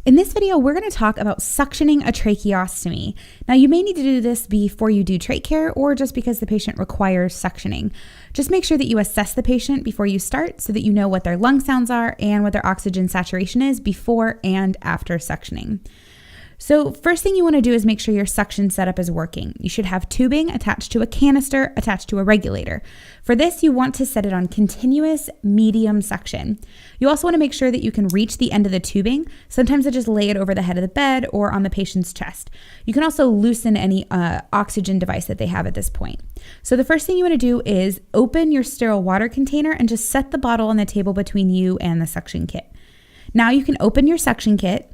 In this video, we're going to talk about suctioning a tracheostomy. Now, you may need to do this before you do trach care or just because the patient requires suctioning. Just make sure that you assess the patient before you start so that you know what their lung sounds are and what their oxygen saturation is before and after suctioning. So first thing you want to do is make sure your suction setup is working. You should have tubing attached to a canister attached to a regulator. For this, you want to set it on continuous medium suction. You also want to make sure that you can reach the end of the tubing. Sometimes I just lay it over the head of the bed or on the patient's chest. You can also loosen any oxygen device that they have at this point. So the first thing you want to do is open your sterile water container and just set the bottle on the table between you and the suction kit. Now you can open your suction kit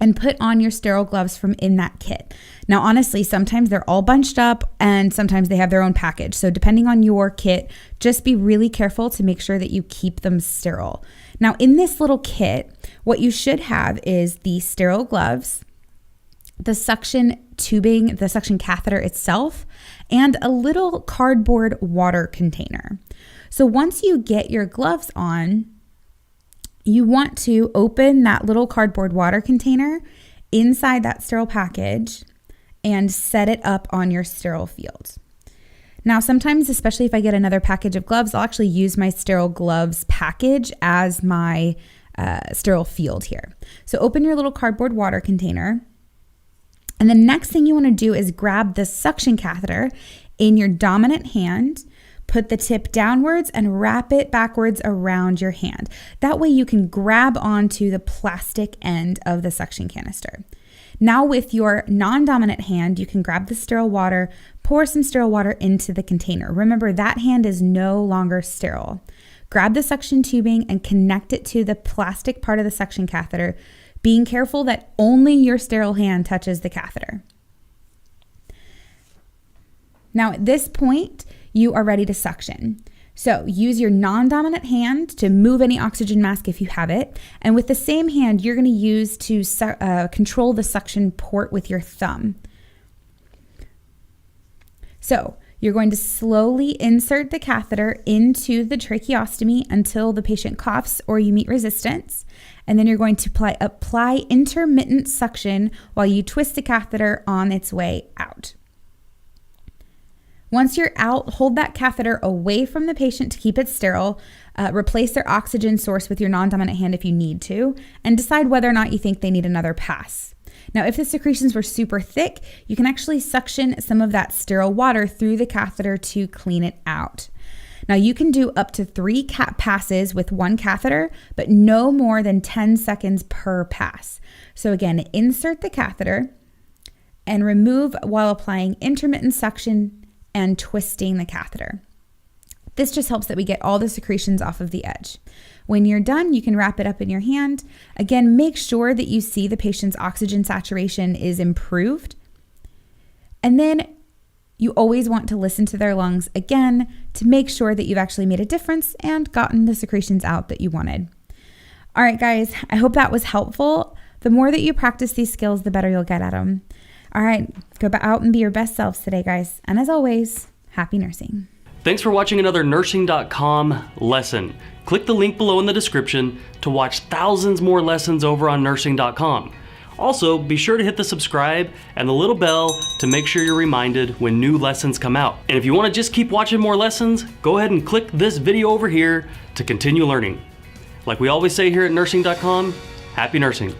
and put on your sterile gloves from in that kit. Now, honestly, sometimes they're all bunched up and sometimes they have their own package. So depending on your kit, just be really careful to make sure that you keep them sterile. Now, in this little kit, what you should have is the sterile gloves, the suction tubing, the suction catheter itself, and a little cardboard water container. So once you get your gloves on, you want to open that little cardboard water container inside that sterile package and set it up on your sterile field. Now, sometimes, especially if I get another package of gloves, I'll actually use my sterile gloves package as my sterile field here. So open your little cardboard water container. And the next thing you want to do is grab the suction catheter in your dominant hand. Put the tip downwards and wrap it backwards around your hand. That way you can grab onto the plastic end of the suction canister. Now with your non-dominant hand, you can grab the sterile water, pour some sterile water into the container. Remember, that hand is no longer sterile. Grab the suction tubing and connect it to the plastic part of the suction catheter, being careful that only your sterile hand touches the catheter. Now at this point, you are ready to suction. So use your non-dominant hand to move any oxygen mask if you have it. And with the same hand, you're going to use to control the suction port with your thumb. So you're going to slowly insert the catheter into the tracheostomy until the patient coughs or you meet resistance. And then you're going to apply intermittent suction while you twist the catheter on its way out. Once you're out, hold that catheter away from the patient to keep it sterile. Replace their oxygen source with your non-dominant hand if you need to, and decide whether or not you think they need another pass. Now, if the secretions were super thick, you can actually suction some of that sterile water through the catheter to clean it out. Now, you can do up to 3 passes with one catheter, but no more than 10 seconds per pass. So again, insert the catheter and remove while applying intermittent suction and twisting the catheter. This just helps that we get all the secretions off of the edge. When you're done, you can wrap it up in your hand. Again, make sure that you see the patient's oxygen saturation is improved. And then you always want to listen to their lungs again to make sure that you've actually made a difference and gotten the secretions out that you wanted. All right, guys, I hope that was helpful. The more that you practice these skills, the better you'll get at them. All right, go out and be your best selves today, guys. And as always, happy nursing. Thanks for watching another nursing.com lesson. Click the link below in the description to watch thousands more lessons over on nursing.com. Also, be sure to hit the subscribe and the little bell to make sure you're reminded when new lessons come out. And if you want to just keep watching more lessons, go ahead and click this video over here to continue learning. Like we always say here at nursing.com, happy nursing.